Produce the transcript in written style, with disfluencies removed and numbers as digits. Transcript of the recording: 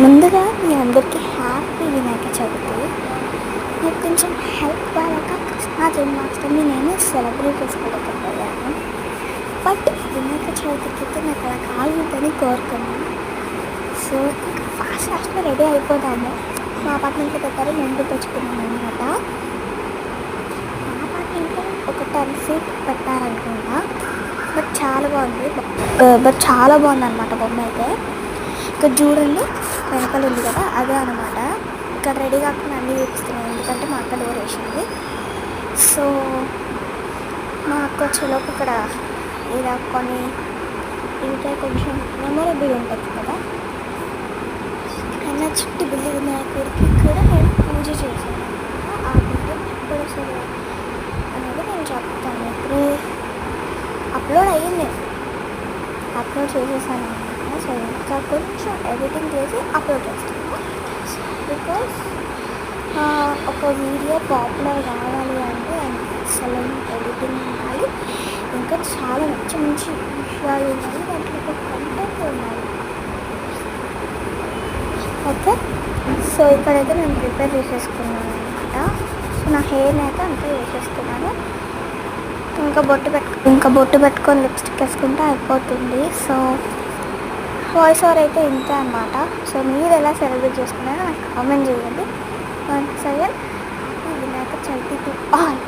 ముందుగా మీ అందరికీ హ్యాపీ వినాయక చవితి. నాకు కొంచెం హెల్ప్ అవ్వక కృష్ణ జన్మాష్టమి నేను సెలబ్రేట్ చేసుకోలేకపోయాను. బట్ వినాయక చవితికి అయితే నాకు అలా కావాలని కోరుకున్నాను. సో ఇంకా ఫాస్ట్గా రెడీ అయిపోదాము. మా అపార్ట్మెంట్లో దగ్గర ముందు తెచ్చుకున్నాను అనమాట. మా అపార్ట్మెంట్లో ఒక 10 feet పెట్టారనుకుంటా. బట్ చాలా బాగుంది అనమాట బొమ్మ అయితే. ఇక్కడ చూడండి వెనకాల ఉంది కదా, అదే అనమాట. ఇక్కడ రెడీ కాకుండా అన్నీ చూపిస్తున్నాయి, ఎందుకంటే మా అక్క డోర్ వేసింది. సో మా అక్క వచ్చేలోపు ఇక్కడ ఇలా కొన్ని ఇంకా కొంచెం మెమొరబుల్ ఉంటుంది కదా, అన్న చుట్టి బిల్లి వినాయకుడికి కూడా నేను పూజ చేశాను. ఆ వీడియో ఎప్పుడు వస్తుంది అనేది నేను చెప్తాను. ఇప్పుడు అప్లోడ్ అయ్యింది, అప్లోడ్ చేసేసాను అనమాట. సో ఇంకా కొంచెం ఎడిటింగ్ చేసి అప్లోడ్ చేస్తాను. బికాస్ ఒక వీడియో పాపులర్ కావాలి అంటే అసలు ఎడిటింగ్ ఉండాలి, ఇంకా చాలా మంచి విషయాలు ఉండాలి, దాంట్లో ఒక కంటెంట్ ఉండాలి. ఓకే, సో ఇక్కడైతే నేను ప్రిపేర్ చేసేసుకున్నాను అనమాట. సో నా హెయిర్ని అయితే అంతా వేసేసుకున్నాను. ఇంకా బొట్టు పెట్టుకొని లిప్స్టిక్ వేసుకుంటే అయిపోతుంది. సో వాయిస్ ఓవర్ అయితే ఇంతే అనమాట. సో మీరు ఎలా సెలబ్రేట్ చేసుకున్నారో నాకు కామెంట్ చేయండి. 1 second, Vinayaka Chavithi to all.